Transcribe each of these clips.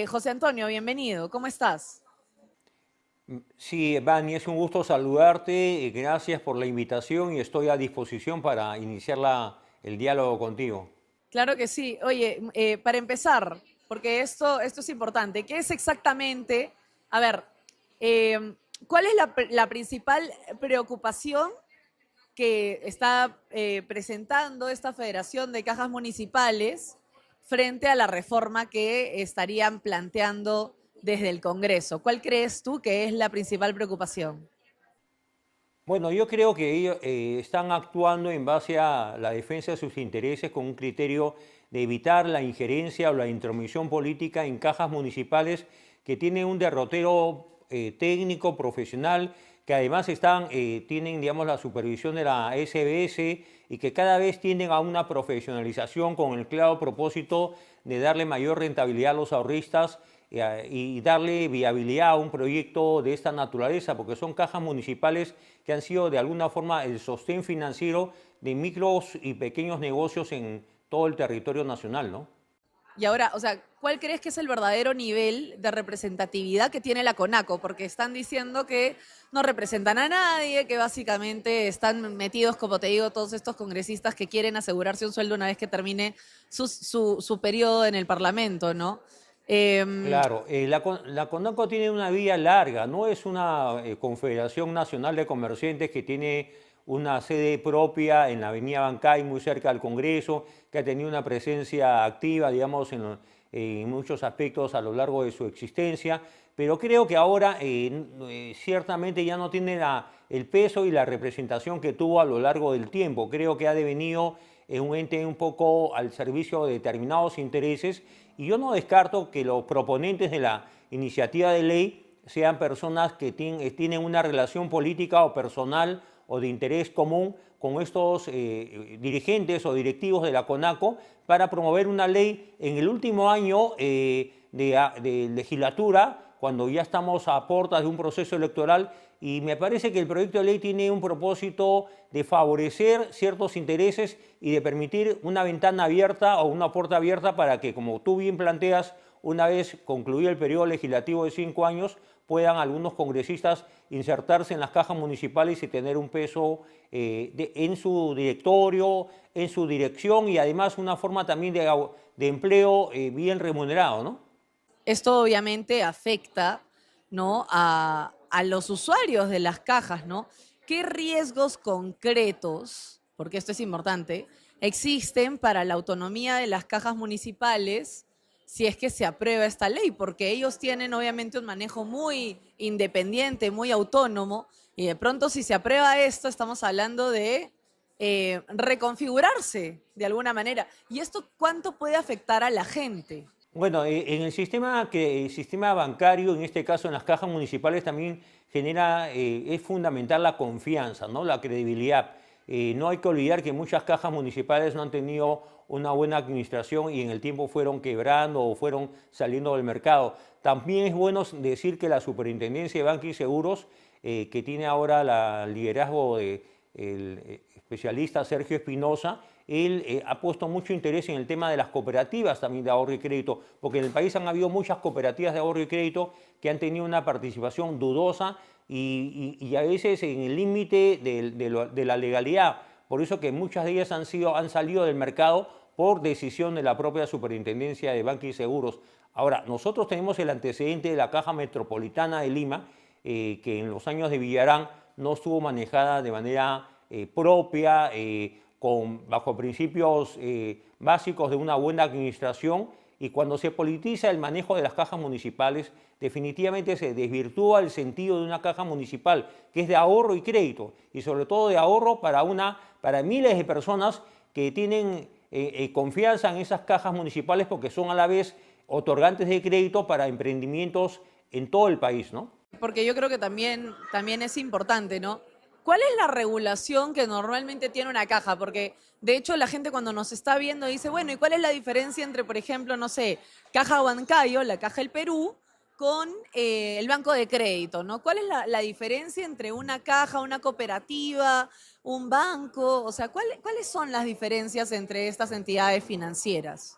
José Antonio, bienvenido. ¿Cómo estás? Sí, Vani, es un gusto saludarte. Gracias por la invitación y estoy a disposición para iniciar el diálogo contigo. Claro que sí. Oye, para empezar, porque esto es importante, ¿qué es exactamente? A ver, ¿cuál es la principal preocupación que está presentando esta Federación de Cajas Municipales frente a la reforma que estarían planteando desde el Congreso? ¿Cuál crees tú que es la principal preocupación? Bueno, yo creo que ellos están actuando en base a la defensa de sus intereses con un criterio de evitar la injerencia o la intromisión política en cajas municipales que tienen un derrotero técnico, profesional, que además tienen, digamos, la supervisión de la SBS y que cada vez tienden a una profesionalización con el claro propósito de darle mayor rentabilidad a los ahorristas y darle viabilidad a un proyecto de esta naturaleza, porque son cajas municipales que han sido de alguna forma el sostén financiero de micros y pequeños negocios en todo el territorio nacional, ¿no? Y ahora, o sea, ¿cuál crees que es el verdadero nivel de representatividad que tiene la CONACO? Porque están diciendo que no representan a nadie, que básicamente están metidos, como te digo, todos estos congresistas que quieren asegurarse un sueldo una vez que termine su periodo en el Parlamento, ¿no? Eh, Claro, la CONACO tiene una vía larga, no es una confederación nacional de comerciantes que tiene una sede propia en la avenida Bancay, muy cerca del Congreso, que ha tenido una presencia activa, digamos, en muchos aspectos a lo largo de su existencia, pero creo que ahora ciertamente ya no tiene el peso y la representación que tuvo a lo largo del tiempo. Creo que ha devenido un ente un poco al servicio de determinados intereses y yo no descarto que los proponentes de la iniciativa de ley sean personas que tienen una relación política o personal o de interés común con estos dirigentes o directivos de la CONACO para promover una ley en el último año de legislatura, cuando ya estamos a puertas de un proceso electoral, y me parece que el proyecto de ley tiene un propósito de favorecer ciertos intereses y de permitir una ventana abierta o una puerta abierta para que, como tú bien planteas, una vez concluido el periodo legislativo de 5 años, puedan algunos congresistas insertarse en las cajas municipales y tener un peso en su directorio, en su dirección y además una forma también de empleo bien remunerado, ¿no? Esto obviamente afecta, ¿no? A los usuarios de las cajas, ¿no? ¿Qué riesgos concretos, porque esto es importante, existen para la autonomía de las cajas municipales si es que se aprueba esta ley? Porque ellos tienen obviamente un manejo muy independiente, muy autónomo, y de pronto si se aprueba esto estamos hablando de reconfigurarse de alguna manera. ¿Y esto cuánto puede afectar a la gente? Bueno, en el sistema bancario, en este caso en las cajas municipales, también es fundamental la confianza, ¿no? La credibilidad. No hay que olvidar que muchas cajas municipales no han tenido una buena administración y en el tiempo fueron quebrando o fueron saliendo del mercado. También es bueno decir que la Superintendencia de Banca y Seguros, que tiene ahora el liderazgo del especialista Sergio Espinosa, él ha puesto mucho interés en el tema de las cooperativas también de ahorro y crédito, porque en el país han habido muchas cooperativas de ahorro y crédito que han tenido una participación dudosa y a veces en el límite de la legalidad. Por eso que muchas de ellas han salido del mercado por decisión de la propia Superintendencia de Banca y Seguros. Ahora, nosotros tenemos el antecedente de la Caja Metropolitana de Lima, que en los años de Villarán no estuvo manejada de manera propia, bajo principios básicos de una buena administración, y cuando se politiza el manejo de las cajas municipales, definitivamente se desvirtúa el sentido de una caja municipal, que es de ahorro y crédito, y sobre todo de ahorro para miles de personas que tienen confianza en esas cajas municipales porque son a la vez otorgantes de crédito para emprendimientos en todo el país, ¿no? Porque yo creo que también es importante, ¿no? ¿Cuál es la regulación que normalmente tiene una caja? Porque de hecho la gente cuando nos está viendo dice, bueno, ¿y cuál es la diferencia entre, por ejemplo, no sé, Caja Bancayo, la Caja del Perú, con el banco de crédito, ¿no? ¿Cuál es la diferencia entre una caja, una cooperativa, un banco? O sea, ¿cuáles son las diferencias entre estas entidades financieras?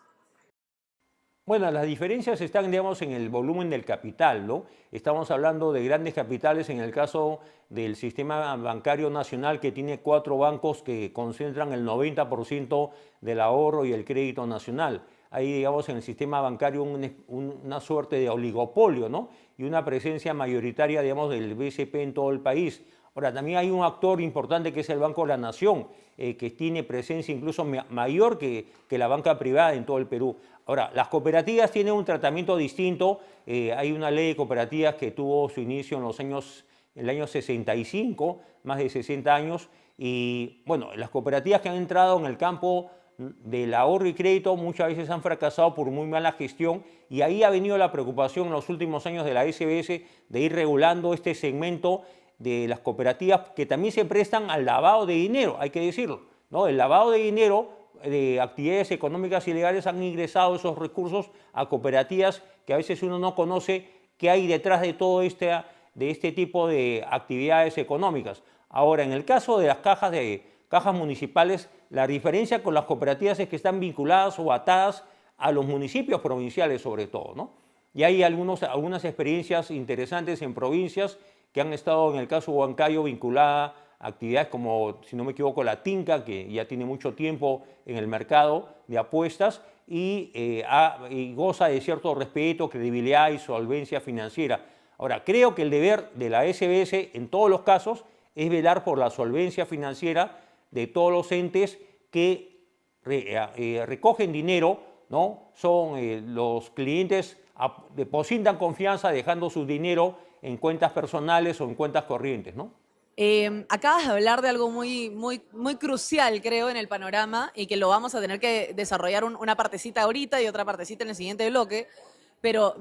Bueno, las diferencias están, digamos, en el volumen del capital, ¿no? Estamos hablando de grandes capitales en el caso del sistema bancario nacional, que tiene 4 bancos que concentran el 90% del ahorro y el crédito nacional. Hay, digamos, en el sistema bancario una suerte de oligopolio, ¿no? Y una presencia mayoritaria, digamos, del BCP en todo el país. Ahora, también hay un actor importante que es el Banco de la Nación, que tiene presencia incluso mayor que la banca privada en todo el Perú. Ahora, las cooperativas tienen un tratamiento distinto. Hay una ley de cooperativas que tuvo su inicio en el año 65, más de 60 años. Y bueno, las cooperativas que han entrado en el campo del ahorro y crédito muchas veces han fracasado por muy mala gestión, y ahí ha venido la preocupación en los últimos años de la SBS de ir regulando este segmento de las cooperativas, que también se prestan al lavado de dinero, hay que decirlo, ¿no? El lavado de dinero de actividades económicas ilegales han ingresado esos recursos a cooperativas que a veces uno no conoce qué hay detrás de todo este tipo de actividades económicas. Ahora, en el caso de las cajas municipales, la diferencia con las cooperativas es que están vinculadas o atadas a los municipios provinciales sobre todo, ¿no? Y hay algunas experiencias interesantes en provincias que han estado, en el caso Huancayo, vinculada a actividades como, si no me equivoco, la Tinca, que ya tiene mucho tiempo en el mercado de apuestas y goza de cierto respeto, credibilidad y solvencia financiera. Ahora, creo que el deber de la SBS en todos los casos es velar por la solvencia financiera de todos los entes que recogen dinero, ¿no? Son los clientes, depositan confianza dejando su dinero en cuentas personales o en cuentas corrientes, ¿no? Acabas de hablar de algo muy crucial, creo, en el panorama, y que lo vamos a tener que desarrollar una partecita ahorita y otra partecita en el siguiente bloque, pero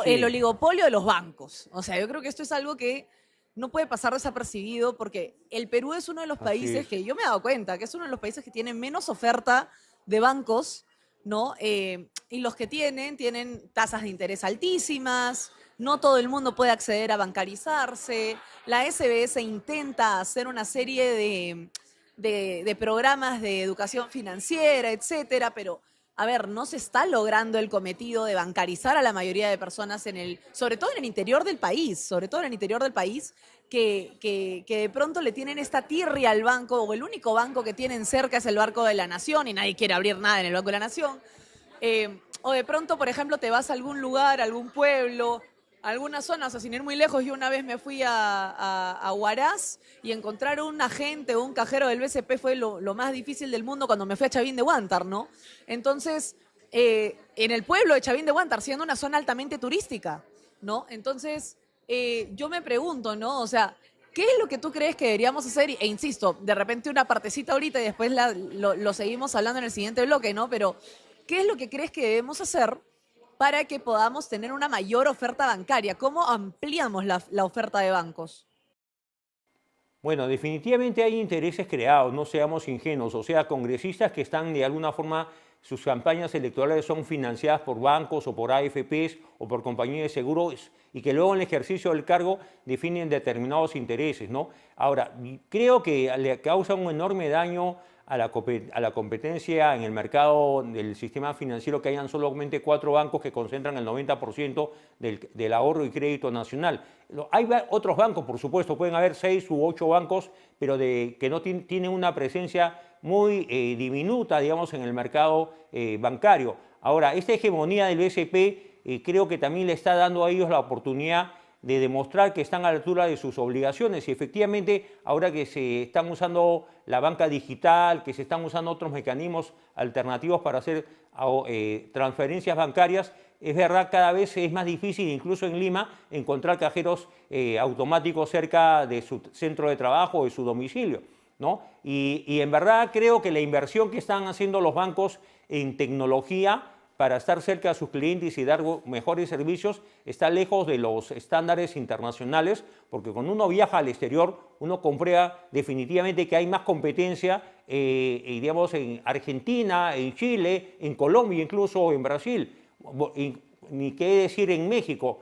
el Sí, oligopolio de los bancos. O sea, yo creo que esto es algo que no puede pasar desapercibido, porque el Perú es uno de los así países es. que yo me he dado cuenta que es uno de los países que tiene menos oferta de bancos, ¿no? Y los que tienen tasas de interés altísimas, no todo el mundo puede acceder a bancarizarse. La SBS intenta hacer una serie de programas de educación financiera, etcétera, pero a ver, no se está logrando el cometido de bancarizar a la mayoría de personas sobre todo en el interior del país, sobre todo en el interior del país, que de pronto le tienen esta tirria al banco, o el único banco que tienen cerca es el Banco de la Nación y nadie quiere abrir nada en el Banco de la Nación. O de pronto, por ejemplo, te vas a algún lugar, a algún pueblo, a alguna zona, o sea, sin ir muy lejos, yo una vez me fui a Huaraz, y encontrar un agente o un cajero del BCP fue lo más difícil del mundo cuando me fui a Chavín de Huántar, ¿no? Entonces, en el pueblo de Chavín de Huántar, siendo una zona altamente turística, ¿no? Entonces, yo me pregunto, ¿no? O sea, ¿qué es lo que tú crees que deberíamos hacer? E insisto, de repente una partecita ahorita y después lo seguimos hablando en el siguiente bloque, ¿no? Pero, ¿qué es lo que crees que debemos hacer para que podamos tener una mayor oferta bancaria? ¿Cómo ampliamos la oferta de bancos? Bueno, definitivamente hay intereses creados, no seamos ingenuos, o sea, congresistas que están de alguna forma, sus campañas electorales son financiadas por bancos o por AFPs o por compañías de seguros, y que luego en el ejercicio del cargo definen determinados intereses, ¿no? Ahora, creo que le causa un enorme daño a la competencia en el mercado del sistema financiero que hayan solamente 4 bancos que concentran el 90% del ahorro y crédito nacional. Hay otros bancos, por supuesto, pueden haber 6 u 8 bancos, pero que no tienen una presencia muy diminuta, digamos, en el mercado bancario. Ahora, esta hegemonía del BCP creo que también le está dando a ellos la oportunidad de demostrar que están a la altura de sus obligaciones, y efectivamente ahora que se están usando la banca digital, que se están usando otros mecanismos alternativos para hacer transferencias bancarias, es verdad, cada vez es más difícil, incluso en Lima, encontrar cajeros automáticos cerca de su centro de trabajo o de su domicilio, ¿no? Y en verdad creo que la inversión que están haciendo los bancos en tecnología para estar cerca de sus clientes y dar mejores servicios está lejos de los estándares internacionales, porque cuando uno viaja al exterior uno comprueba definitivamente que hay más competencia, digamos, en Argentina, en Chile, en Colombia, incluso en Brasil, ni qué decir en México.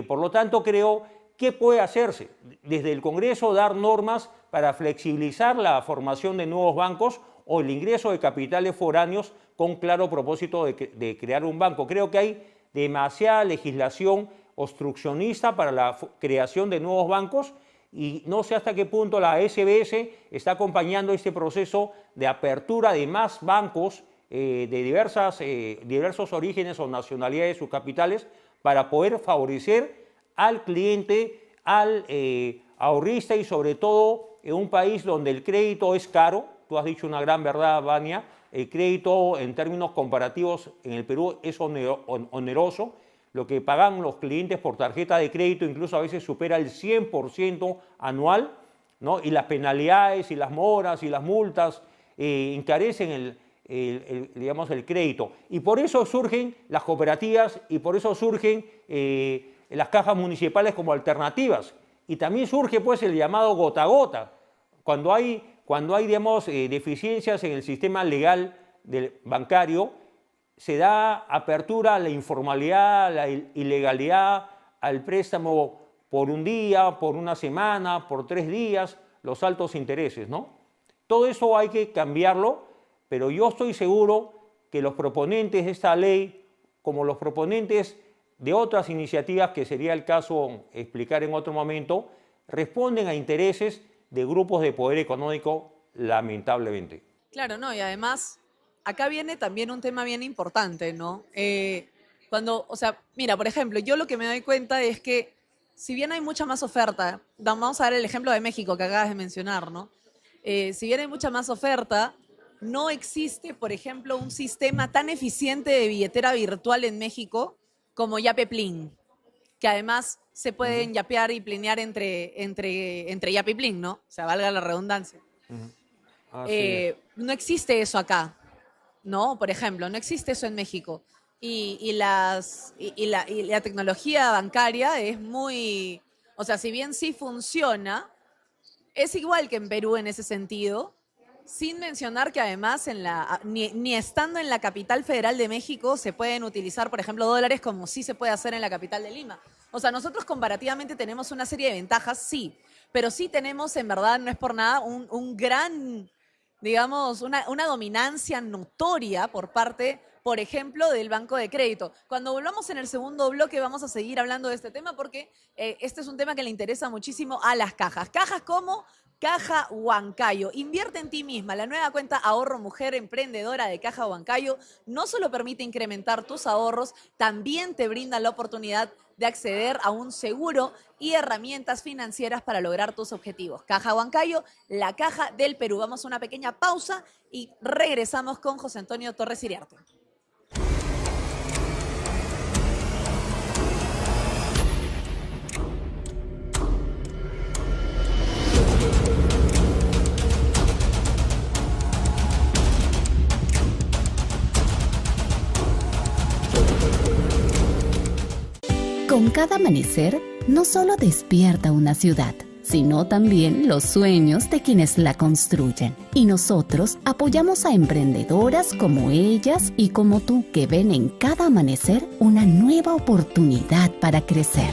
Por lo tanto, creo que puede hacerse desde el Congreso, dar normas para flexibilizar la formación de nuevos bancos, o el ingreso de capitales foráneos con claro propósito de crear un banco. Creo que hay demasiada legislación obstruccionista para la creación de nuevos bancos y no sé hasta qué punto la SBS está acompañando este proceso de apertura de más bancos de diversos orígenes o nacionalidades, sus capitales, para poder favorecer al cliente, al ahorrista y sobre todo en un país donde el crédito es caro. Tú has dicho una gran verdad, Vania, el crédito en términos comparativos en el Perú es oneroso. Lo que pagan los clientes por tarjeta de crédito incluso a veces supera el 100% anual, ¿no? Y las penalidades y las moras y las multas encarecen digamos, el crédito. Y por eso surgen las cooperativas y por eso surgen las cajas municipales como alternativas. Y también surge pues el llamado gota a gota. Cuando hay digamos, deficiencias en el sistema legal bancario, se da apertura a la informalidad, a la ilegalidad, al préstamo por un día, por una semana, por 3 días, los altos intereses, ¿no? Todo eso hay que cambiarlo, pero yo estoy seguro que los proponentes de esta ley, como los proponentes de otras iniciativas, que sería el caso explicar en otro momento, responden a intereses de grupos de poder económico, lamentablemente. Claro, no, y además acá viene también un tema bien importante, ¿no? O sea, mira, por ejemplo, yo lo que me doy cuenta es que si bien hay mucha más oferta, vamos a dar el ejemplo de México que acabas de mencionar, ¿no? Si bien hay mucha más oferta, no existe, por ejemplo, un sistema tan eficiente de billetera virtual en México como YapePlin, que además se pueden yapear y plinear entre Yape y Plin, ¿no? O sea, valga la redundancia. No existe eso acá, ¿no? Por ejemplo, no existe eso en México. Y la tecnología bancaria es muy... O sea, si bien sí funciona, es igual que en Perú en ese sentido, sin mencionar que además ni estando en la capital federal de México se pueden utilizar, por ejemplo, dólares como sí se puede hacer en la capital de Lima. O sea, nosotros comparativamente tenemos una serie de ventajas, sí, pero sí tenemos, en verdad, no es por nada, un gran, digamos, una dominancia notoria por parte, por ejemplo, del banco de crédito. Cuando volvamos en el segundo bloque vamos a seguir hablando de este tema porque este es un tema que le interesa muchísimo a las cajas. Cajas como Caja Huancayo. Invierte en ti misma. La nueva cuenta Ahorro Mujer Emprendedora de Caja Huancayo no solo permite incrementar tus ahorros, también te brinda la oportunidad de acceder a un seguro y herramientas financieras para lograr tus objetivos. Caja Huancayo, la caja del Perú. Vamos a una pequeña pausa y regresamos con José Antonio Torres Iriarte. Con cada amanecer, no solo despierta una ciudad, sino también los sueños de quienes la construyen. Y nosotros apoyamos a emprendedoras como ellas y como tú, que ven en cada amanecer una nueva oportunidad para crecer.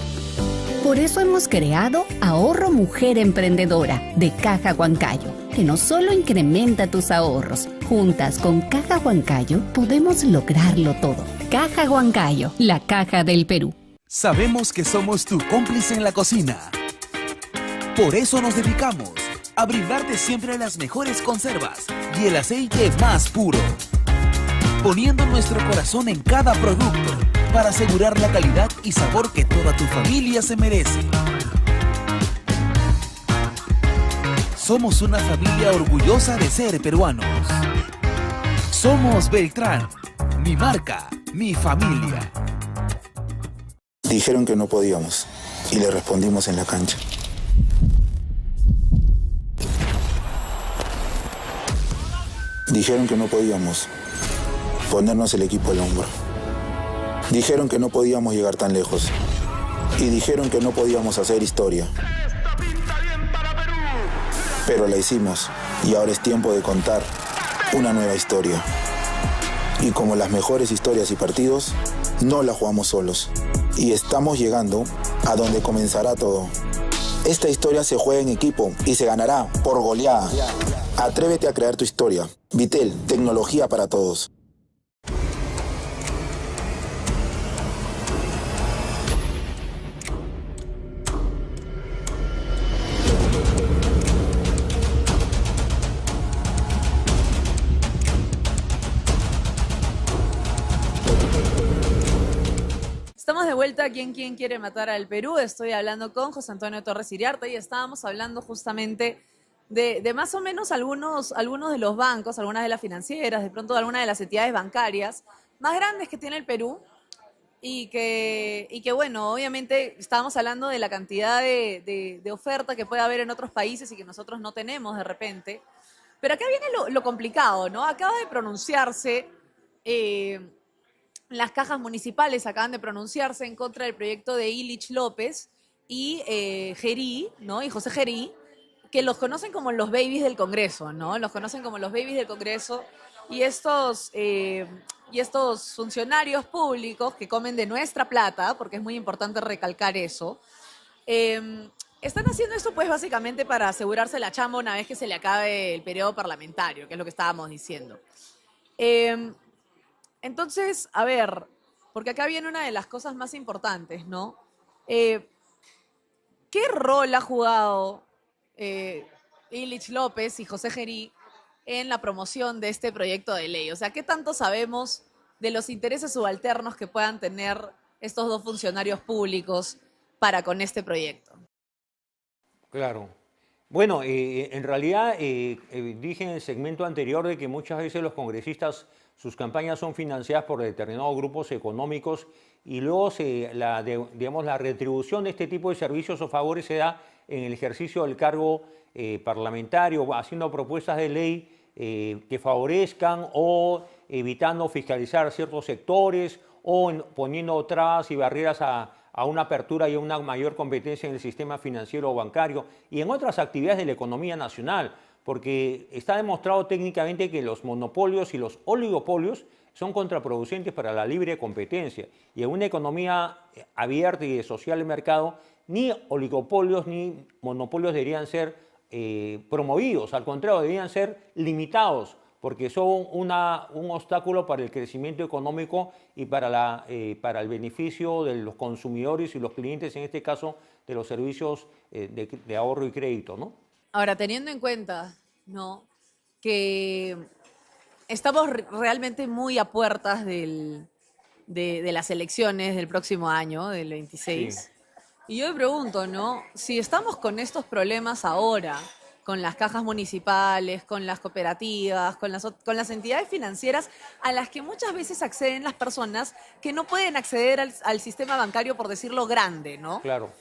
Por eso hemos creado Ahorro Mujer Emprendedora de Caja Huancayo, que no solo incrementa tus ahorros. Juntas con Caja Huancayo podemos lograrlo todo. Caja Huancayo, la caja del Perú. Sabemos que somos tu cómplice en la cocina. Por eso nos dedicamos a brindarte siempre las mejores conservas y el aceite más puro, poniendo nuestro corazón en cada producto para asegurar la calidad y sabor que toda tu familia se merece. Somos una familia orgullosa de ser peruanos. Somos Beltrán, mi marca, mi familia. Dijeron que no podíamos y le respondimos en la cancha. Dijeron que no podíamos ponernos el equipo al hombro. Dijeron que no podíamos llegar tan lejos. Y dijeron que no podíamos hacer historia. Pero la hicimos y ahora es tiempo de contar una nueva historia. Y como las mejores historias y partidos, no la jugamos solos. Y estamos llegando a donde comenzará todo. Esta historia se juega en equipo y se ganará por goleada. Atrévete a crear tu historia. Vitel, tecnología para todos. Estamos de vuelta aquí en ¿Quién quiere matar al Perú? Estoy hablando con José Antonio Torres Iriarte y estábamos hablando justamente de más o menos algunos de los bancos, algunas de las financieras, de pronto de algunas de las entidades bancarias más grandes que tiene el Perú y que bueno, obviamente estábamos hablando de la cantidad de oferta que puede haber en otros países y que nosotros no tenemos de repente. Pero acá viene lo complicado, ¿no? Acaba de pronunciarse... las cajas municipales acaban de pronunciarse en contra del proyecto de Illich López y Gerí, ¿no? Y José Gerí, que los conocen como los babies del Congreso, ¿no? Los conocen como los babies del Congreso y estos funcionarios públicos que comen de nuestra plata, porque es muy importante recalcar eso, están haciendo esto pues básicamente para asegurarse la chamba una vez que se le acabe el periodo parlamentario, que es lo que estábamos diciendo. Entonces, a ver, porque acá viene una de las cosas más importantes, ¿no? ¿Qué rol ha jugado Illich López y José Gerí en la promoción de este proyecto de ley? O sea, ¿qué tanto sabemos de los intereses subalternos que puedan tener estos dos funcionarios públicos para con este proyecto? Claro. Bueno, en realidad dije en el segmento anterior de que muchas veces los congresistas, sus campañas son financiadas por determinados grupos económicos y luego la retribución de este tipo de servicios o favores se da en el ejercicio del cargo parlamentario, haciendo propuestas de ley que favorezcan o evitando fiscalizar ciertos sectores o poniendo trabas y barreras a una apertura y a una mayor competencia en el sistema financiero o bancario y en otras actividades de la economía nacional, porque está demostrado técnicamente que los monopolios y los oligopolios son contraproducentes para la libre competencia. Y en una economía abierta y de social de mercado, ni oligopolios ni monopolios deberían ser promovidos, al contrario, deberían ser limitados, porque son un obstáculo para el crecimiento económico y para el beneficio de los consumidores y los clientes, en este caso de los servicios de ahorro y crédito, ¿no? Ahora, teniendo en cuenta, ¿no?, que estamos realmente muy a puertas de las elecciones del próximo año, del 26, sí. Y yo me pregunto, ¿no?, si estamos con estos problemas ahora, con las cajas municipales, con las cooperativas, con las entidades financieras a las que muchas veces acceden las personas que no pueden acceder al sistema bancario, por decirlo grande, ¿no? Claro.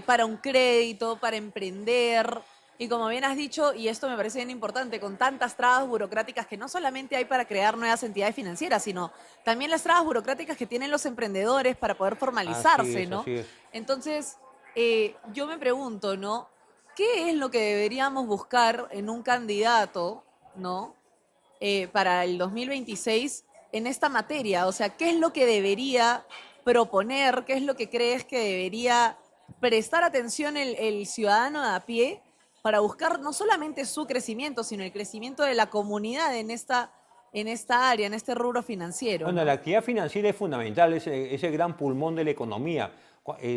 Para un crédito, para emprender. Y como bien has dicho, y esto me parece bien importante, con tantas trabas burocráticas que no solamente hay para crear nuevas entidades financieras, sino también las trabas burocráticas que tienen los emprendedores para poder formalizarse, ¿no? Así es. Entonces, yo me pregunto, ¿no?, ¿qué es lo que deberíamos buscar en un candidato, ¿no?, para el 2026 en esta materia? O sea, ¿qué es lo que debería proponer? ¿Qué es lo que crees que debería prestar atención el ciudadano de a pie para buscar no solamente su crecimiento, sino el crecimiento de la comunidad en esta área, en este rubro financiero? Bueno, ¿no? La actividad financiera es fundamental, es el gran pulmón de la economía.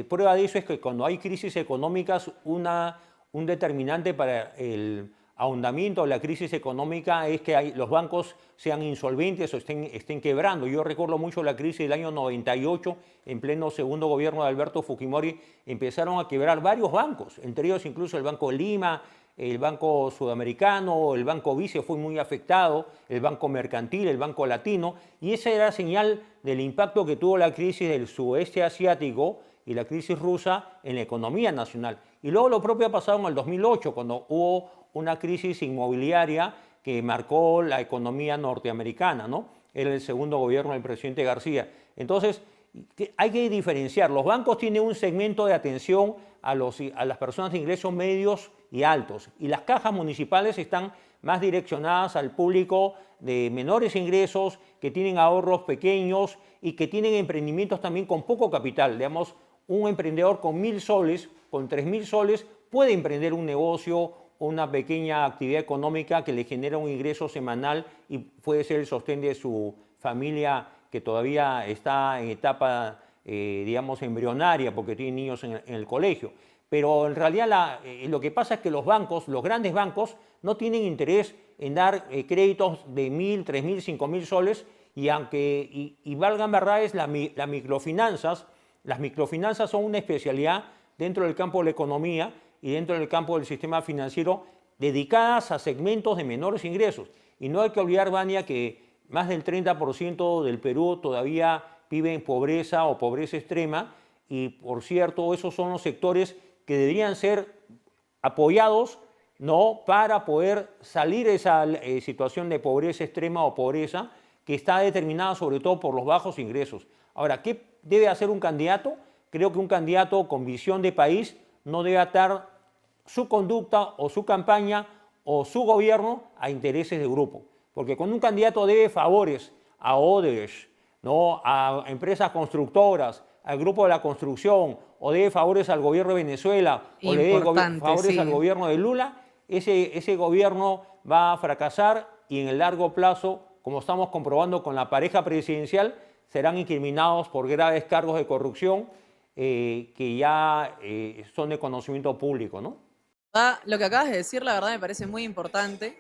Prueba de eso es que cuando hay crisis económicas, un determinante para el ahondamiento de la crisis económica es que los bancos sean insolventes o estén quebrando. Yo recuerdo mucho la crisis del año 98, en pleno segundo gobierno de Alberto Fujimori, empezaron a quebrar varios bancos, entre ellos incluso el Banco de Lima, el Banco Sudamericano, el Banco Vice fue muy afectado, el Banco Mercantil, el Banco Latino, y esa era señal del impacto que tuvo la crisis del sudeste asiático y la crisis rusa en la economía nacional. Y luego lo propio ha pasado en el 2008, cuando hubo una crisis inmobiliaria que marcó la economía norteamericana, ¿no? Era el segundo gobierno del presidente García. Entonces, hay que diferenciar. Los bancos tienen un segmento de atención a las personas de ingresos medios y altos, y las cajas municipales están más direccionadas al público de menores ingresos, que tienen ahorros pequeños y que tienen emprendimientos también con poco capital. Digamos, un emprendedor con 1.000 soles con 3.000 soles puede emprender un negocio o una pequeña actividad económica que le genera un ingreso semanal y puede ser el sostén de su familia que todavía está en etapa, digamos, embrionaria porque tiene niños en el colegio. Pero en realidad lo que pasa es que los bancos, los grandes bancos, no tienen interés en dar créditos de 1.000, 3.000, 5.000 soles y valgan verdades, las microfinanzas son una especialidad dentro del campo de la economía y dentro del campo del sistema financiero dedicadas a segmentos de menores ingresos. Y no hay que olvidar, Vania, que más del 30% del Perú todavía vive en pobreza o pobreza extrema y, por cierto, esos son los sectores que deberían ser apoyados, ¿no?, para poder salir de esa situación de pobreza extrema o pobreza que está determinada sobre todo por los bajos ingresos. Ahora, ¿qué debe hacer un candidato? Creo que un candidato con visión de país no debe atar su conducta o su campaña o su gobierno a intereses de grupo. Porque cuando un candidato debe favores a Odebrecht, ¿no?, a empresas constructoras, al grupo de la construcción, o debe favores al gobierno de Venezuela, o le debe favores al gobierno de Lula, ese gobierno va a fracasar y en el largo plazo, como estamos comprobando con la pareja presidencial, serán incriminados por graves cargos de corrupción que ya son de conocimiento público, ¿no? Lo que acabas de decir, la verdad, me parece muy importante.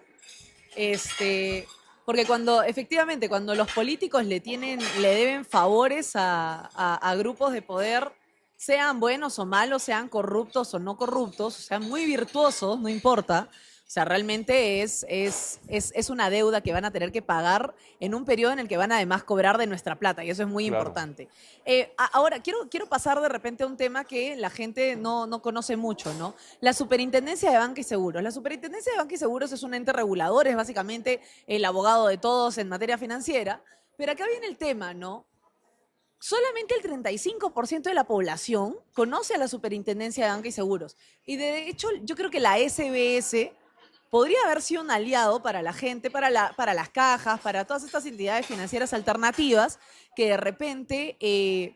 Porque efectivamente, cuando los políticos le deben favores a grupos de poder, sean buenos o malos, sean corruptos o no corruptos, sean muy virtuosos, no importa. O sea, realmente es una deuda que van a tener que pagar en un periodo en el que van además cobrar de nuestra plata, y eso es muy importante. Ahora, quiero pasar de repente a un tema que la gente no conoce mucho, ¿no? La Superintendencia de Banca y Seguros. La Superintendencia de Banca y Seguros es un ente regulador, es básicamente el abogado de todos en materia financiera, pero acá viene el tema, ¿no? Solamente el 35% de la población conoce a la Superintendencia de Banca y Seguros. Y de hecho, yo creo que la SBS podría haber sido un aliado para la gente, para las cajas, para todas estas entidades financieras alternativas que de repente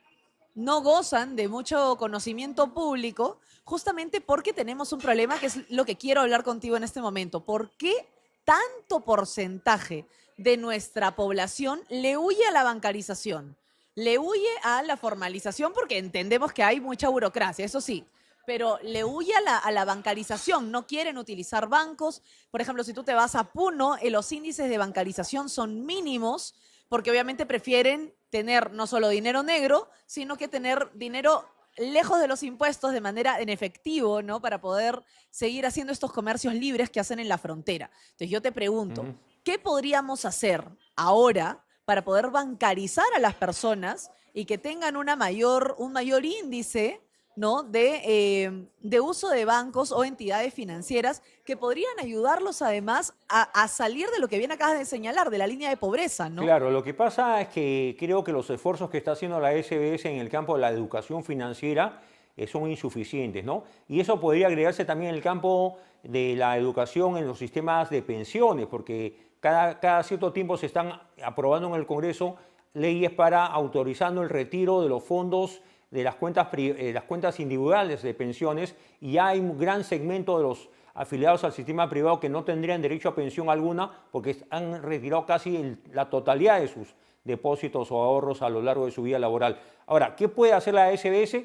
no gozan de mucho conocimiento público, justamente porque tenemos un problema que es lo que quiero hablar contigo en este momento. ¿Por qué tanto porcentaje de nuestra población le huye a la bancarización? Le huye a la formalización porque entendemos que hay mucha burocracia, eso sí, pero le huye a la bancarización, no quieren utilizar bancos. Por ejemplo, si tú te vas a Puno, los índices de bancarización son mínimos porque obviamente prefieren tener no solo dinero negro, sino que tener dinero lejos de los impuestos de manera en efectivo, ¿no?, para poder seguir haciendo estos comercios libres que hacen en la frontera. Entonces yo te pregunto, ¿qué podríamos hacer ahora para poder bancarizar a las personas y que tengan un mayor índice, ¿no?, de uso de bancos o entidades financieras que podrían ayudarlos además a salir de lo que bien acabas de señalar, de la línea de pobreza, ¿no? Claro, lo que pasa es que creo que los esfuerzos que está haciendo la SBS en el campo de la educación financiera son insuficientes, ¿no? Y eso podría agregarse también en el campo de la educación en los sistemas de pensiones, porque cada cierto tiempo se están aprobando en el Congreso leyes para autorizando el retiro de los fondos de las cuentas individuales de pensiones, y ya hay un gran segmento de los afiliados al sistema privado que no tendrían derecho a pensión alguna porque han retirado casi la totalidad de sus depósitos o ahorros a lo largo de su vida laboral. Ahora, ¿qué puede hacer la SBS?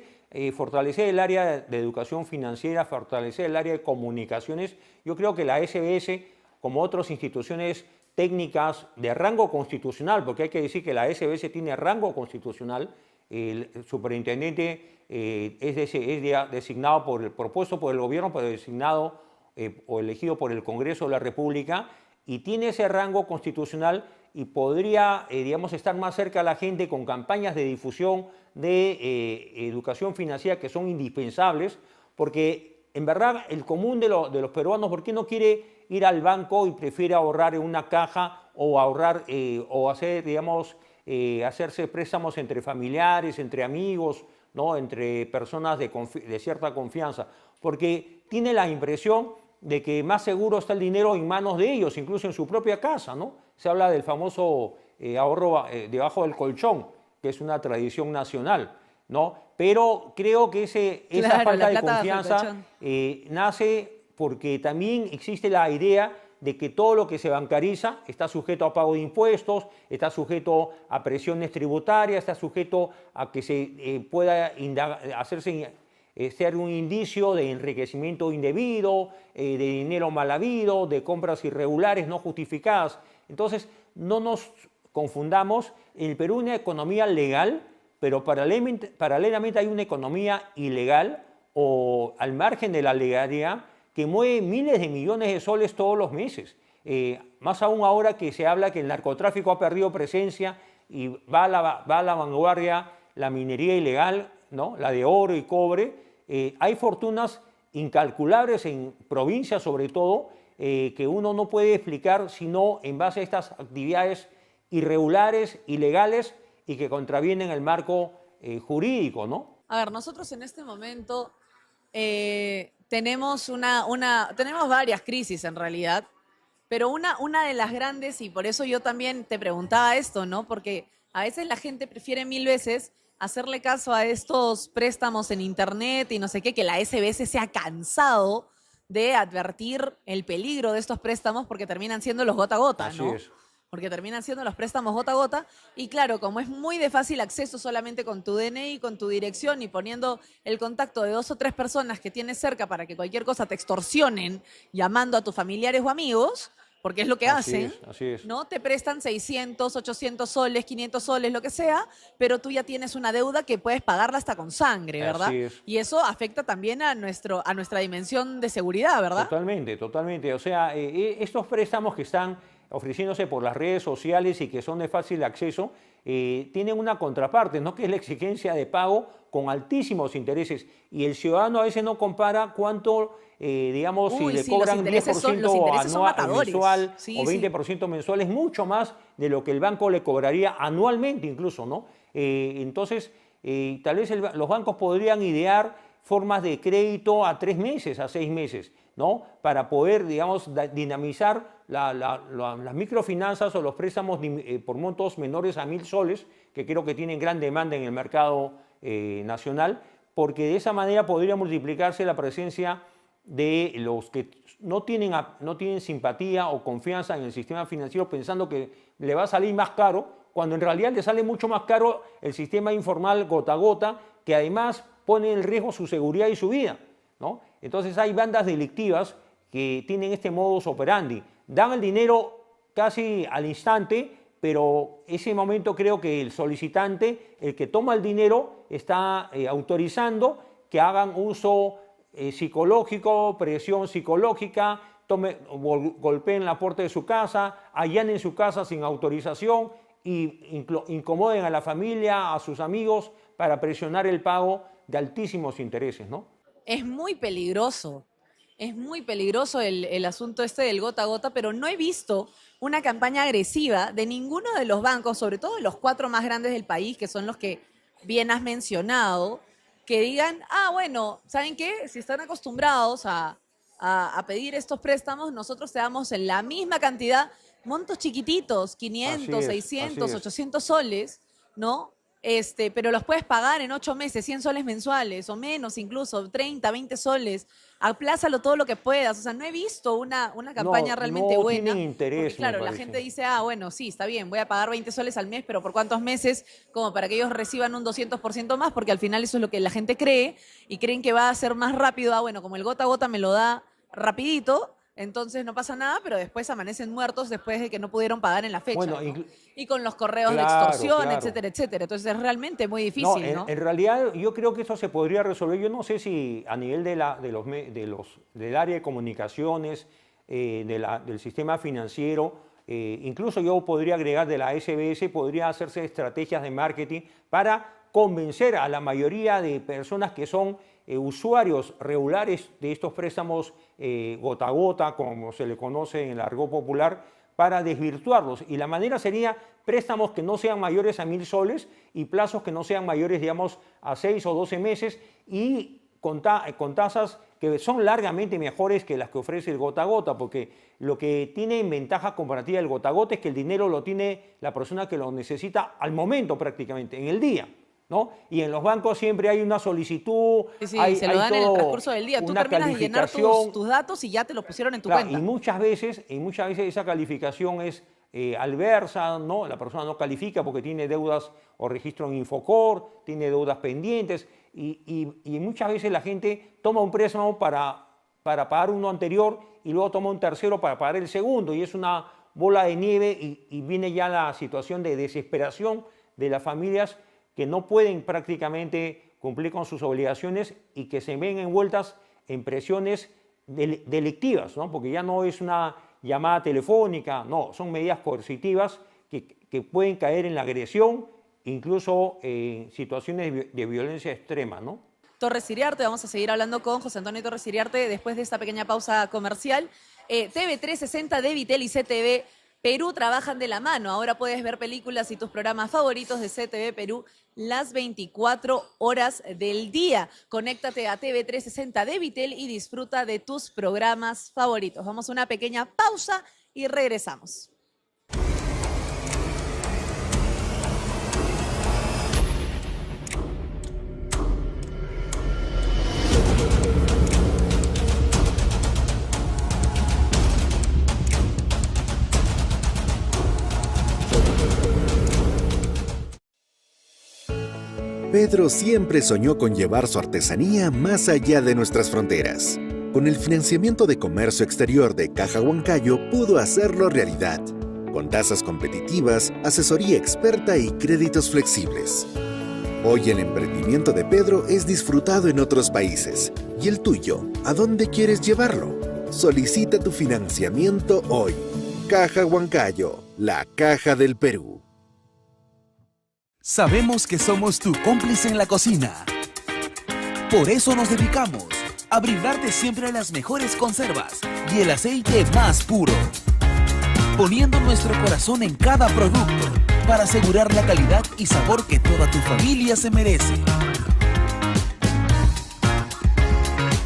Fortalecer el área de educación financiera, fortalecer el área de comunicaciones. Yo creo que la SBS, como otras instituciones técnicas de rango constitucional, porque hay que decir que la SBS tiene rango constitucional, el superintendente es designado propuesto por el gobierno, pero designado o elegido por el Congreso de la República, y tiene ese rango constitucional y podría, digamos, estar más cerca a la gente con campañas de difusión de educación financiera que son indispensables, porque en verdad el común de los peruanos, ¿por qué no quiere ir al banco y prefiere ahorrar en una caja o ahorrar o hacer, digamos, hacerse préstamos entre familiares, entre amigos, ¿no?, entre personas de cierta confianza? Porque tiene la impresión de que más seguro está el dinero en manos de ellos, incluso en su propia casa, ¿no? Se habla del famoso ahorro debajo del colchón, que es una tradición nacional, ¿no? Pero creo que esa Claro, falta la de plata confianza Fletchón. nace porque también existe la idea de que todo lo que se bancariza está sujeto a pago de impuestos, está sujeto a presiones tributarias, está sujeto a que se pueda ser un indicio de enriquecimiento indebido, de dinero mal habido, de compras irregulares no justificadas. Entonces, no nos confundamos, en el Perú hay una economía legal, pero paralelamente hay una economía ilegal o al margen de la legalidad que mueve miles de millones de soles todos los meses. Más aún ahora que se habla que el narcotráfico ha perdido presencia y va a la vanguardia la minería ilegal, ¿no? La de oro y cobre. Hay fortunas incalculables en provincias sobre todo que uno no puede explicar sino en base a estas actividades irregulares, ilegales y que contravienen el marco jurídico, ¿no? A ver, nosotros en este momento tenemos tenemos varias crisis en realidad, pero una de las grandes, y por eso yo también te preguntaba esto, ¿no? Porque a veces la gente prefiere mil veces hacerle caso a estos préstamos en internet y no sé qué, que la SBS se ha cansado de advertir el peligro de estos préstamos porque terminan siendo los gota a gota, Así ¿no? es. Porque terminan siendo los préstamos gota a gota. Y claro, como es muy de fácil acceso solamente con tu DNI, con tu dirección y poniendo el contacto de 2 o 3 personas que tienes cerca para que cualquier cosa te extorsionen llamando a tus familiares o amigos, porque es lo que hacen, Así es. ¿no? Te prestan 600, 800 soles, 500 soles, lo que sea, pero tú ya tienes una deuda que puedes pagarla hasta con sangre, ¿verdad? Así es. Y eso afecta también a nuestra dimensión de seguridad, ¿verdad? Totalmente, totalmente. O sea, estos préstamos que están ofreciéndose por las redes sociales y que son de fácil acceso, tienen una contraparte, ¿no? Que es la exigencia de pago con altísimos intereses. Y el ciudadano a veces no compara cuánto, digamos, si Uy, le sí, los cobran intereses 10% los intereses son anual, matadores. mensual Sí, o sí. 20% mensual, es mucho más de lo que el banco le cobraría anualmente incluso, ¿no? Entonces, tal vez los bancos podrían idear formas de crédito a 3 meses, a 6 meses, ¿no? Para poder, digamos, dinamizar las microfinanzas o los préstamos por montos menores a 1.000 soles, que creo que tienen gran demanda en el mercado nacional, porque de esa manera podría multiplicarse la presencia de los que no tienen simpatía o confianza en el sistema financiero pensando que le va a salir más caro, cuando en realidad le sale mucho más caro el sistema informal gota a gota, que además pone en riesgo su seguridad y su vida, ¿no? Entonces hay bandas delictivas que tienen este modus operandi. Dan el dinero casi al instante, pero ese momento creo que el solicitante, el que toma el dinero, está autorizando que hagan uso psicológico, presión psicológica, golpeen la puerta de su casa, allanen su casa sin autorización y incomoden a la familia, a sus amigos para presionar el pago de altísimos intereses, ¿no? Es muy peligroso. Es muy peligroso el asunto este del gota a gota, pero no he visto una campaña agresiva de ninguno de los bancos, sobre todo de los 4 más grandes del país, que son los que bien has mencionado, que digan, bueno, ¿saben qué? Si están acostumbrados a pedir estos préstamos, nosotros te damos en la misma cantidad, montos chiquititos, 500, Así es, 600, así es. 800 soles, ¿no? Pero los puedes pagar en 8 meses, 100 soles mensuales o menos incluso, 30, 20 soles. Aplázalo todo lo que puedas. O sea, no he visto una campaña realmente no buena. tienen interés, Porque, claro, me la parece. gente dice, bueno, sí, está bien, voy a pagar 20 soles al mes, pero ¿por cuántos meses? Como para que ellos reciban un 200% más, porque al final eso es lo que la gente cree y creen que va a ser más rápido. Bueno, como el gota a gota me lo da rapidito, entonces no pasa nada, pero después amanecen muertos después de que no pudieron pagar en la fecha. Bueno, ¿no? Y con los correos de Claro, extorsión, claro. etcétera, etcétera. Entonces es realmente muy No, difícil, ¿no? en realidad yo creo que eso se podría resolver. Yo no sé si a nivel del área de comunicaciones, del sistema financiero, incluso yo podría agregar de la SBS, podría hacerse estrategias de marketing para convencer a la mayoría de personas que son usuarios regulares de estos préstamos gota a gota, como se le conoce en el argot popular, para desvirtuarlos. Y la manera sería préstamos que no sean mayores a 1.000 soles y plazos que no sean mayores, digamos, a 6 o 12 meses y con tasas que son largamente mejores que las que ofrece el gota a gota, porque lo que tiene en ventaja comparativa el gota a gota es que el dinero lo tiene la persona que lo necesita al momento prácticamente, en el día, ¿no? Y en los bancos siempre hay una solicitud, Sí, hay, se lo hay dan en el todo transcurso del día. Tú una terminas de llenar calificación. tus datos y ya te lo pusieron en tu Claro, cuenta. y muchas veces esa calificación es adversa, ¿no? La persona no califica porque tiene deudas o registro en Infocor, tiene deudas pendientes y muchas veces la gente toma un préstamo para pagar uno anterior y luego toma un tercero para pagar el segundo y es una bola de nieve y viene ya la situación de desesperación de las familias que no pueden prácticamente cumplir con sus obligaciones y que se ven envueltas en presiones delictivas, ¿no? Porque ya no es una llamada telefónica, no, son medidas coercitivas que pueden caer en la agresión, incluso en situaciones de violencia extrema, ¿no? Torres Iriarte, vamos a seguir hablando con José Antonio Torres Iriarte después de esta pequeña pausa comercial. TV360, Debitel y CTV Perú trabajan de la mano. Ahora puedes ver películas y tus programas favoritos de CTV Perú las 24 horas del día. Conéctate a TV360 Debitel y disfruta de tus programas favoritos. Vamos a una pequeña pausa y regresamos. Pedro siempre soñó con llevar su artesanía más allá de nuestras fronteras. Con el financiamiento de comercio exterior de Caja Huancayo pudo hacerlo realidad, con tasas competitivas, asesoría experta y créditos flexibles. Hoy el emprendimiento de Pedro es disfrutado en otros países. ¿Y el tuyo? ¿A dónde quieres llevarlo? Solicita tu financiamiento hoy. Caja Huancayo, la caja del Perú. Sabemos que somos tu cómplice en la cocina. Por eso nos dedicamos a brindarte siempre las mejores conservas y el aceite más puro, poniendo nuestro corazón en cada producto para asegurar la calidad y sabor que toda tu familia se merece.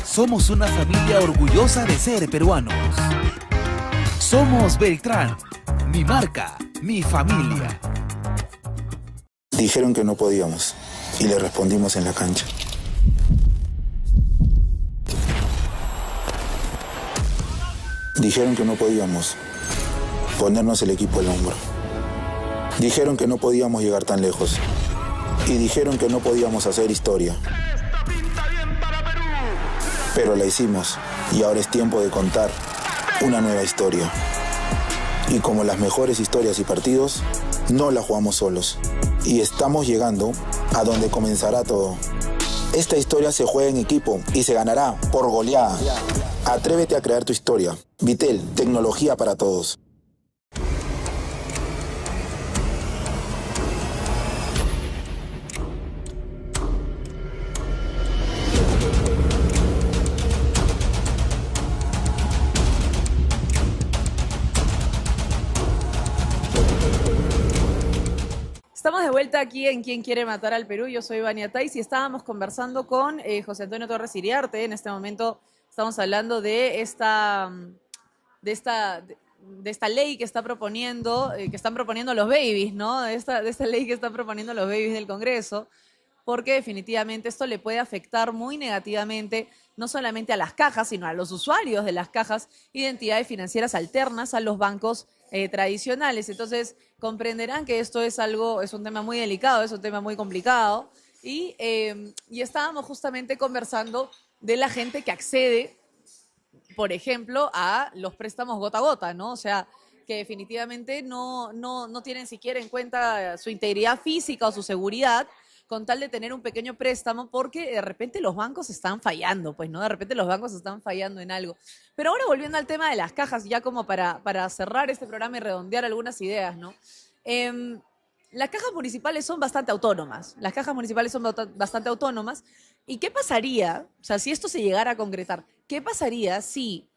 Somos una familia orgullosa de ser peruanos. Somos Beltrán, mi marca, mi familia. Dijeron que no podíamos y le respondimos en la cancha. Dijeron que no podíamos ponernos el equipo al hombro. Dijeron que no podíamos llegar tan lejos y dijeron que no podíamos hacer historia. Pero la hicimos y ahora es tiempo de contar una nueva historia. Y como las mejores historias y partidos, no la jugamos solos. Y estamos llegando a donde comenzará todo. Esta historia se juega en equipo y se ganará por goleada. Atrévete a crear tu historia. Vitel, tecnología para todos. Estamos de vuelta aquí en ¿Quién quiere matar al Perú? Yo soy Vania Tais y estábamos conversando con José Antonio Torres Iriarte. En este momento estamos hablando de esta ley que está proponiendo, que están proponiendo los babies, ¿no? De esta ley que están proponiendo los babies del Congreso, porque definitivamente esto le puede afectar muy negativamente no solamente a las cajas, sino a los usuarios de las cajas y de entidades financieras alternas a los bancos tradicionales. Entonces, comprenderán que esto es un tema muy delicado, es un tema muy complicado y estábamos justamente conversando de la gente que accede, por ejemplo, a los préstamos gota a gota, ¿no? O sea, que definitivamente no tienen siquiera en cuenta su integridad física o su seguridad con tal de tener un pequeño préstamo, porque de repente los bancos están fallando, pues, ¿no? De repente los bancos están fallando en algo. Pero ahora volviendo al tema de las cajas, ya como para cerrar este programa y redondear algunas ideas, ¿no? Las cajas municipales son bastante autónomas. Las cajas municipales son bastante autónomas. ¿Y qué pasaría, o sea, si esto se llegara a concretar, qué pasaría si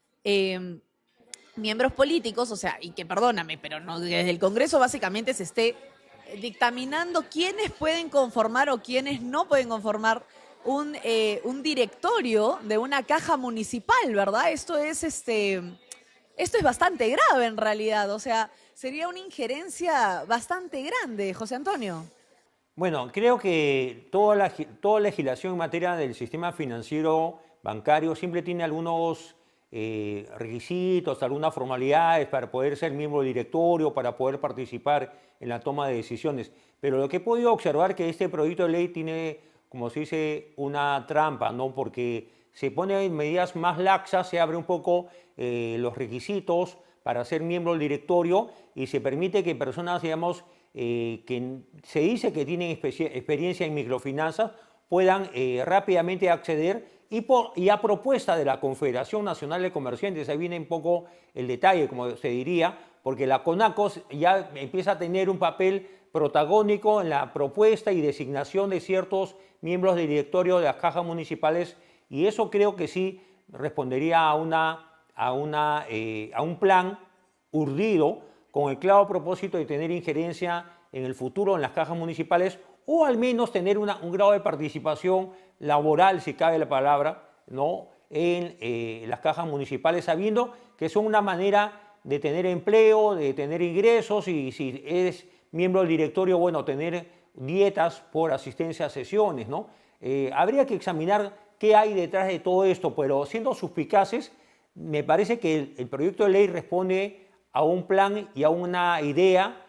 miembros políticos, o sea, y que perdóname, pero no, desde el Congreso básicamente se esté dictaminando quiénes pueden conformar o quiénes no pueden conformar un directorio de una caja municipal, ¿verdad? Esto es bastante grave en realidad, o sea, sería una injerencia bastante grande, José Antonio. Bueno, creo que toda legislación en materia del sistema financiero bancario siempre tiene algunos requisitos, algunas formalidades para poder ser miembro del directorio, para poder participar en la toma de decisiones. Pero lo que he podido observar es que este proyecto de ley tiene, como se dice, una trampa, ¿no? Porque se ponen medidas más laxas, se abre un poco los requisitos para ser miembro del directorio y se permite que personas, digamos, que se dice que tienen experiencia en microfinanzas puedan rápidamente acceder y a propuesta de la Confederación Nacional de Comerciantes, ahí viene un poco el detalle, como se diría, porque la CONACOS ya empieza a tener un papel protagónico en la propuesta y designación de ciertos miembros del directorio de las cajas municipales, y eso creo que sí respondería a un plan urdido con el claro propósito de tener injerencia en el futuro en las cajas municipales o al menos tener un grado de participación laboral, si cabe la palabra, ¿no? En las cajas municipales, sabiendo que son una manera de tener empleo, de tener ingresos y si eres miembro del directorio, bueno, tener dietas por asistencia a sesiones, ¿no? Habría que examinar qué hay detrás de todo esto, pero siendo suspicaces, me parece que el proyecto de ley responde a un plan y a una idea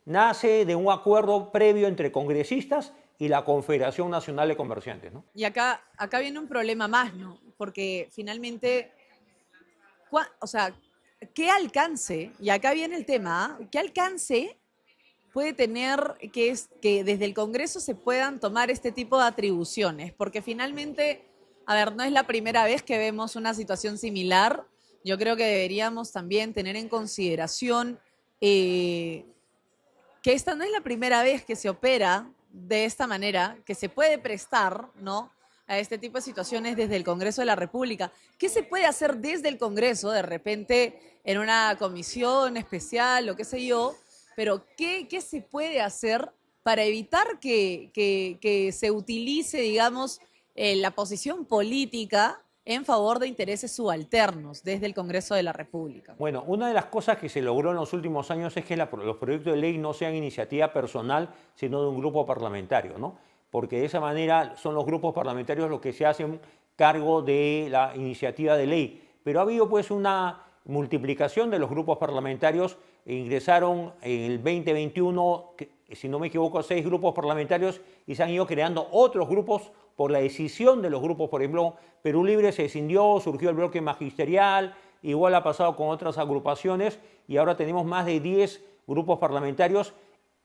nace de un acuerdo previo entre congresistas y la Confederación Nacional de Comerciantes, ¿no? Y acá viene un problema más, ¿no? Porque finalmente, o sea, ¿qué alcance? Y acá viene el tema, ¿qué alcance puede tener que desde el Congreso se puedan tomar este tipo de atribuciones? Porque finalmente, a ver, no es la primera vez que vemos una situación similar. Yo creo que deberíamos también tener en consideración que esta no es la primera vez que se opera de esta manera, que se puede prestar, ¿no?, a este tipo de situaciones desde el Congreso de la República. ¿Qué se puede hacer desde el Congreso, de repente, en una comisión especial o qué sé yo? Pero ¿qué se puede hacer para evitar que se utilice, digamos, la posición política en favor de intereses subalternos desde el Congreso de la República? Bueno, una de las cosas que se logró en los últimos años es que los proyectos de ley no sean iniciativa personal, sino de un grupo parlamentario, ¿no? Porque de esa manera son los grupos parlamentarios los que se hacen cargo de la iniciativa de ley. Pero ha habido pues una multiplicación de los grupos parlamentarios. Ingresaron en el 2021, si no me equivoco, 6 grupos parlamentarios y se han ido creando otros grupos por la decisión de los grupos. Por ejemplo, Perú Libre se escindió, surgió el bloque magisterial, igual ha pasado con otras agrupaciones y ahora tenemos más de 10 grupos parlamentarios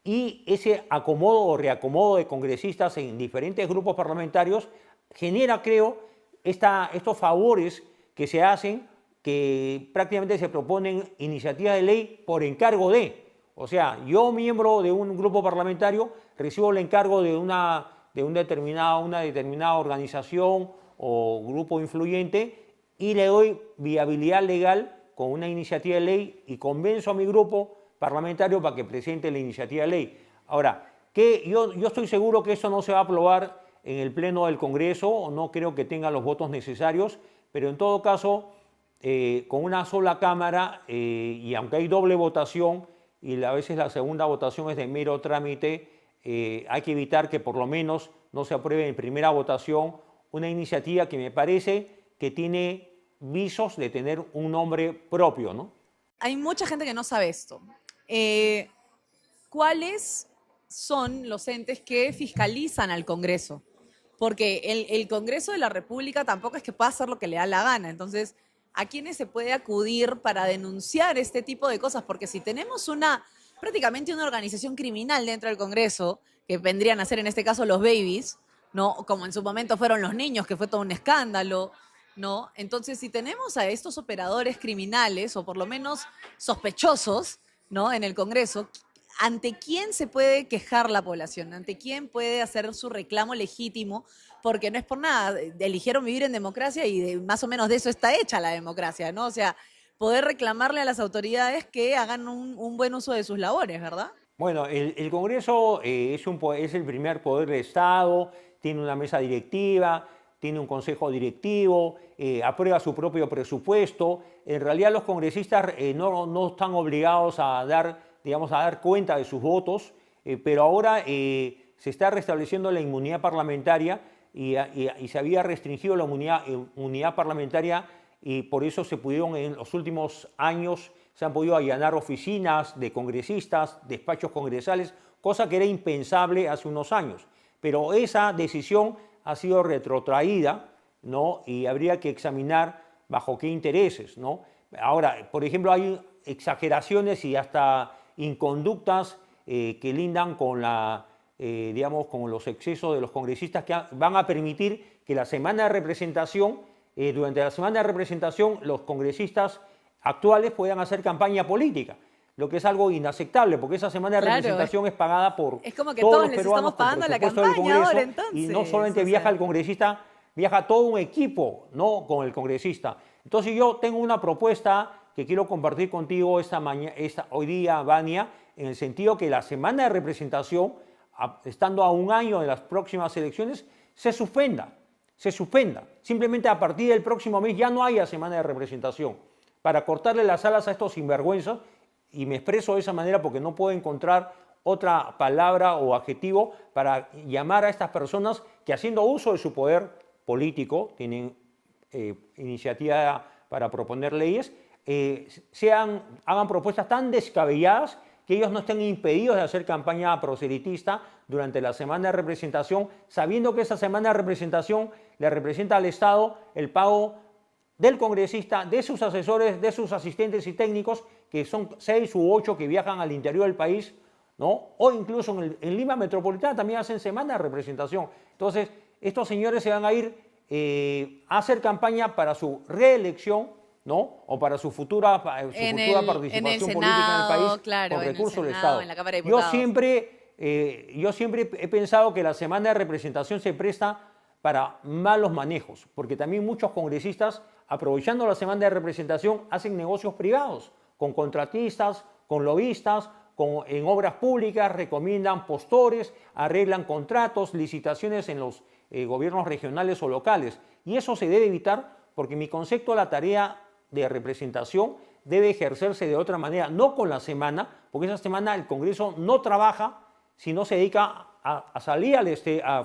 y ese acomodo o reacomodo de congresistas en diferentes grupos parlamentarios genera, creo, estos favores que se hacen, que prácticamente se proponen iniciativas de ley por encargo de. O sea, yo, miembro de un grupo parlamentario, recibo el encargo de una determinada organización o grupo influyente y le doy viabilidad legal con una iniciativa de ley y convenzo a mi grupo parlamentario para que presente la iniciativa de ley. Ahora, yo estoy seguro que eso no se va a aprobar en el Pleno del Congreso, no creo que tenga los votos necesarios, pero en todo caso, con una sola Cámara, y aunque hay doble votación, y a veces la segunda votación es de mero trámite, hay que evitar que por lo menos no se apruebe en primera votación una iniciativa que me parece que tiene visos de tener un nombre propio, ¿no? Hay mucha gente que no sabe esto. ¿Cuáles son los entes que fiscalizan al Congreso? Porque el Congreso de la República tampoco es que pueda hacer lo que le da la gana. Entonces, ¿a quiénes se puede acudir para denunciar este tipo de cosas? Porque si tenemos prácticamente una organización criminal dentro del Congreso, que vendrían a ser en este caso los babies, ¿no? Como en su momento fueron los niños, que fue todo un escándalo, ¿no? Entonces, si tenemos a estos operadores criminales, o por lo menos sospechosos, ¿no?, en el Congreso, ¿ante quién se puede quejar la población? ¿Ante quién puede hacer su reclamo legítimo? Porque no es por nada, eligieron vivir en democracia y más o menos de eso está hecha la democracia, ¿no? O sea, poder reclamarle a las autoridades que hagan un buen uso de sus labores, ¿verdad? Bueno, el Congreso es el primer poder del Estado, tiene una mesa directiva, tiene un consejo directivo, aprueba su propio presupuesto. En realidad los congresistas no están obligados a dar cuenta de sus votos. pero ahora se está restableciendo la inmunidad parlamentaria y se había restringido la inmunidad parlamentaria y por eso se pudieron en los últimos años, se han podido allanar oficinas de congresistas, despachos congresales, cosa que era impensable hace unos años. Pero esa decisión ha sido retrotraída, ¿no? Y habría que examinar bajo qué intereses, ¿no? Ahora, por ejemplo, hay exageraciones y hasta inconductas que lindan con digamos, con los excesos de los congresistas que van a permitir que la semana de representación, durante la semana de representación, los congresistas actuales puedan hacer campaña política, lo que es algo inaceptable, porque esa semana de representación es pagada por es como que todos todos los les peruanos estamos pagando con la presupuesto del campaña Congreso, ahora, entonces. y no solamente viaja el congresista, viaja todo un equipo, ¿no? Con el congresista. Entonces yo tengo una propuesta que quiero compartir contigo hoy día, Vania, en el sentido que la semana de representación, estando a un año de las próximas elecciones, se suspenda. Simplemente a partir del próximo mes ya no haya semana de representación, para cortarle las alas a estos sinvergüenzas, y me expreso de esa manera porque no puedo encontrar otra palabra o adjetivo para llamar a estas personas que, haciendo uso de su poder político, tienen iniciativa para proponer leyes, hagan propuestas tan descabelladas que ellos no estén impedidos de hacer campaña proselitista durante la semana de representación, sabiendo que esa semana de representación le representa al Estado el pago del congresista, de sus asesores, de sus asistentes y técnicos, que son 6 u 8 que viajan al interior del país, ¿no? O incluso en Lima Metropolitana también hacen semana de representación. Entonces, estos señores se van a ir a hacer campaña para su reelección, ¿no? O para su futura participación política en el país, claro, con recursos del Senado, Estado. en la Cámara de Diputados. Yo siempre he pensado que la semana de representación se presta para malos manejos, porque también muchos congresistas, aprovechando la semana de representación, hacen negocios privados, con contratistas, con lobistas, en obras públicas, recomiendan postores, arreglan contratos, licitaciones en los gobiernos regionales o locales. Y eso se debe evitar porque mi concepto, la tarea de representación debe ejercerse de otra manera, no con la semana, porque esa semana el Congreso no trabaja, sino se dedica a salir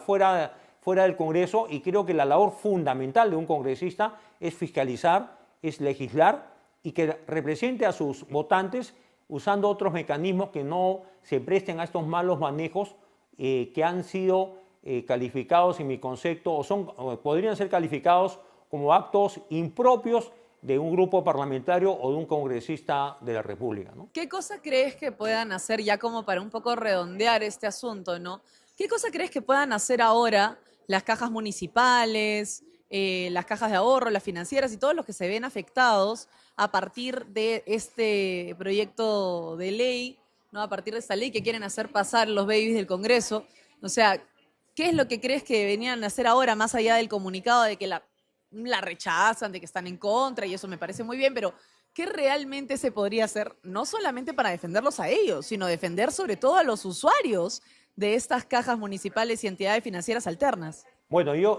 fuera del Congreso, y creo que la labor fundamental de un congresista es fiscalizar, es legislar y que represente a sus votantes usando otros mecanismos que no se presten a estos malos manejos que han sido calificados en mi concepto o podrían ser calificados como actos impropios de un grupo parlamentario o de un congresista de la República, ¿no? ¿Qué cosa crees que puedan hacer, ya como para un poco redondear este asunto, ¿no? ¿Qué cosa crees que puedan hacer ahora las cajas municipales, las cajas de ahorro, las financieras y todos los que se ven afectados a partir de este proyecto de ley, ¿no? A partir de esta ley que quieren hacer pasar los babies del Congreso? O sea, ¿qué es lo que crees que venían a hacer ahora, más allá del comunicado de que la rechazan, de que están en contra, y eso me parece muy bien, pero ¿qué realmente se podría hacer, no solamente para defenderlos a ellos, sino defender sobre todo a los usuarios de estas cajas municipales y entidades financieras alternas? Bueno, yo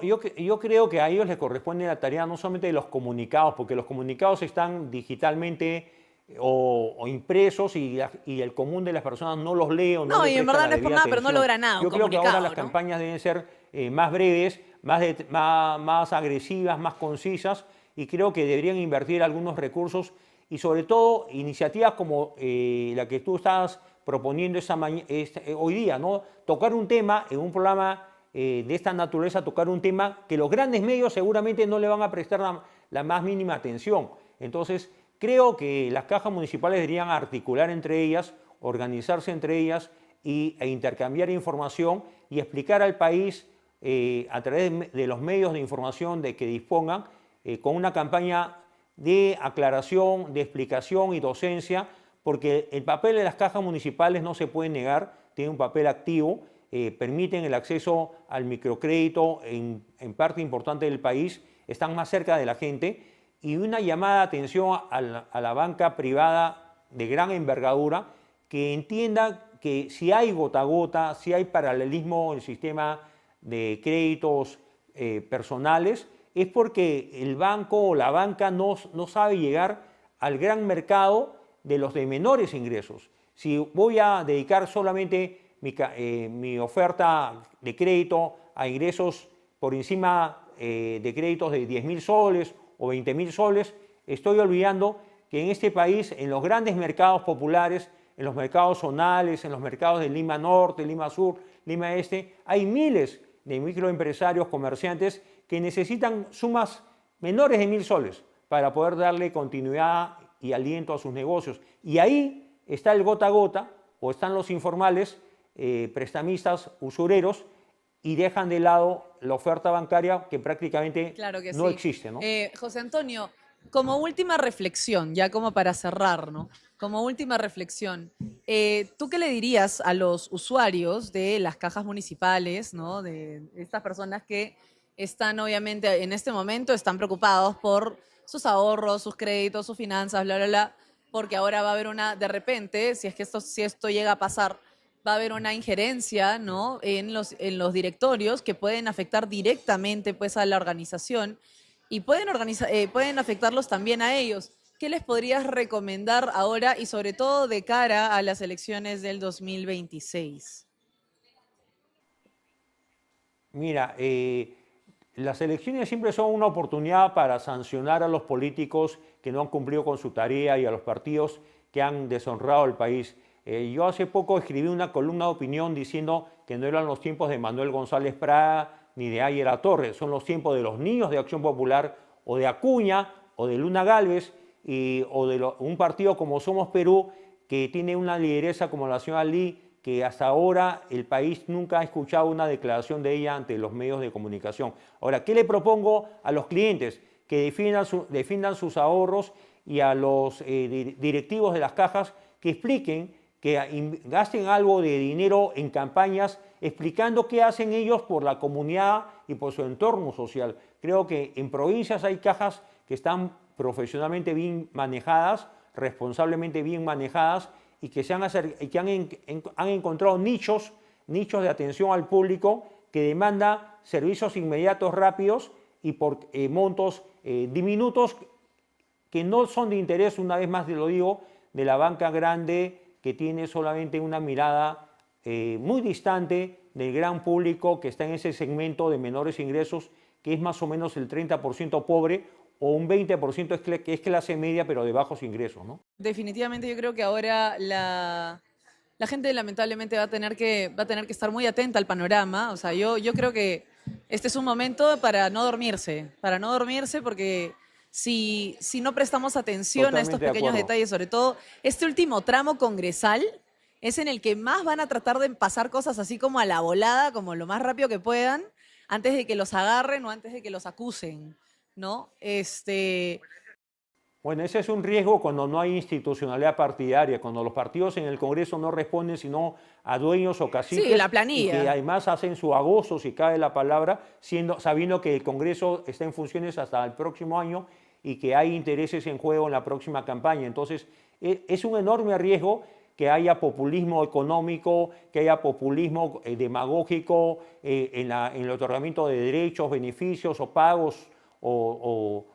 creo que a ellos les corresponde la tarea no solamente de los comunicados, porque los comunicados están digitalmente o impresos y el común de las personas no los lee o no No, le y en presta verdad la no es por debida nada, pero no atención. logra nada. Yo creo que ahora las ¿no? campañas deben ser más breves, más agresivas, más concisas, y creo que deberían invertir algunos recursos y sobre todo iniciativas como la que tú estás proponiendo hoy día, ¿no? Tocar un tema en un programa de esta naturaleza, tocar un tema que los grandes medios seguramente no le van a prestar la más mínima atención. Entonces, creo que las cajas municipales deberían articular entre ellas, organizarse entre ellas e intercambiar información y explicar al país a través de los medios de información de que dispongan con una campaña de aclaración, de explicación y docencia, porque el papel de las cajas municipales no se puede negar, tiene un papel activo, permiten el acceso al microcrédito en parte importante del país, están más cerca de la gente, y una llamada de atención a la banca privada de gran envergadura que entienda que si hay gota a gota, si hay paralelismo en el sistema de créditos personales, es porque el banco o la banca no sabe llegar al gran mercado de los de menores ingresos. Si voy a dedicar solamente mi oferta de crédito a ingresos por encima de créditos de 10.000 soles o 20.000 soles, estoy olvidando que en este país, en los grandes mercados populares, en los mercados zonales, en los mercados de Lima Norte, Lima Sur, Lima Este, hay miles de microempresarios, comerciantes que necesitan sumas menores de 1.000 soles para poder darle continuidad y aliento a sus negocios. Y ahí está el gota a gota, o están los informales, prestamistas, usureros, y dejan de lado la oferta bancaria que prácticamente Claro que no sí. existe, ¿no? José Antonio, como última reflexión, ya como para cerrar, ¿no? Como última reflexión, ¿tú qué le dirías a los usuarios de las cajas municipales, ¿no? De estas personas que están obviamente en este momento, están preocupados por sus ahorros, sus créditos, sus finanzas, bla, bla, bla, porque ahora va a haber de repente, si esto llega a pasar, va a haber una injerencia, ¿no? en los directorios que pueden afectar directamente pues, a la organización y pueden afectarlos también a ellos. ¿Qué les podrías recomendar ahora y sobre todo de cara a las elecciones del 2026? Mira, las elecciones siempre son una oportunidad para sancionar a los políticos que no han cumplido con su tarea y a los partidos que han deshonrado al país. Yo hace poco escribí una columna de opinión diciendo que no eran los tiempos de Manuel González Prada ni de Ayer Torres, son los tiempos de los niños de Acción Popular o de Acuña o de Luna Gálvez o de un partido como Somos Perú que tiene una lideresa como la señora Lee, que hasta ahora el país nunca ha escuchado una declaración de ella ante los medios de comunicación. Ahora, ¿qué le propongo a los clientes? Que defiendan sus ahorros y a los directivos de las cajas que expliquen, que gasten algo de dinero en campañas explicando qué hacen ellos por la comunidad y por su entorno social. Creo que en provincias hay cajas que están profesionalmente bien manejadas, responsablemente bien manejadas y que han encontrado nichos de atención al público que demanda servicios inmediatos, rápidos y por montos diminutos que no son de interés, una vez más lo digo, de la banca grande que tiene solamente una mirada muy distante del gran público que está en ese segmento de menores ingresos, que es más o menos el 30% pobre o un 20% que es clase media pero de bajos ingresos, ¿no? Definitivamente yo creo que ahora la gente lamentablemente va a tener que estar muy atenta al panorama. O sea, yo creo que este es un momento para no dormirse porque si no prestamos atención a estos Totalmente de pequeños acuerdo. detalles, sobre todo este último tramo congresal, es en el que más van a tratar de pasar cosas así como a la volada, como lo más rápido que puedan, antes de que los agarren o antes de que los acusen, ¿no? Bueno, ese es un riesgo cuando no hay institucionalidad partidaria, cuando los partidos en el Congreso no responden sino a dueños o caciques. Sí, la planilla. Y que además hacen su agosto, si cabe la palabra, sabiendo que el Congreso está en funciones hasta el próximo año y que hay intereses en juego en la próxima campaña. Entonces, es un enorme riesgo que haya populismo económico, que haya populismo demagógico en el otorgamiento de derechos, beneficios o pagos o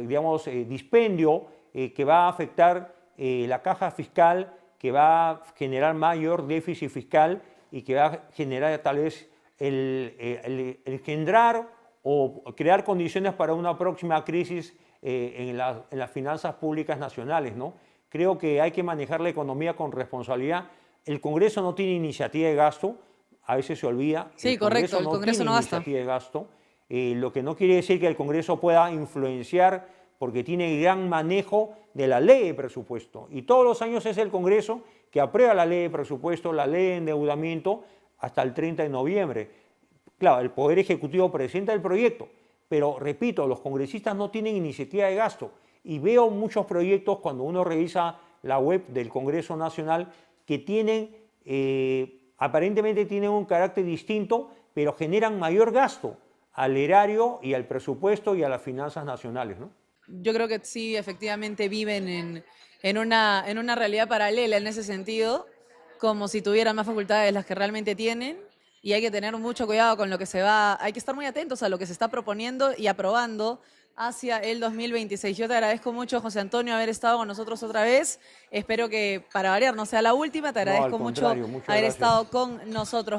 digamos, dispendio que va a afectar la caja fiscal, que va a generar mayor déficit fiscal y que va a generar tal vez el engendrar o crear condiciones para una próxima crisis en las finanzas públicas nacionales, ¿no? Creo que hay que manejar la economía con responsabilidad. El Congreso no tiene iniciativa de gasto, a veces se olvida. Sí, correcto, el Congreso no gasta. Iniciativa de gasto. Lo que no quiere decir que el Congreso pueda influenciar porque tiene gran manejo de la ley de presupuesto. Y todos los años es el Congreso que aprueba la ley de presupuesto, la ley de endeudamiento, hasta el 30 de noviembre. Claro, el Poder Ejecutivo presenta el proyecto, pero repito, los congresistas no tienen iniciativa de gasto. Y veo muchos proyectos cuando uno revisa la web del Congreso Nacional que aparentemente tienen un carácter distinto, pero generan mayor gasto al erario y al presupuesto y a las finanzas nacionales, ¿no? Yo creo que sí, efectivamente viven en una realidad paralela en ese sentido, como si tuvieran más facultades de las que realmente tienen, y hay que tener mucho cuidado con lo que hay que estar muy atentos a lo que se está proponiendo y aprobando hacia el 2026. Yo te agradezco mucho, José Antonio, haber estado con nosotros otra vez. Espero que, para variar, no sea la última. Te agradezco mucho contrario, muchas haber gracias. estado con nosotros.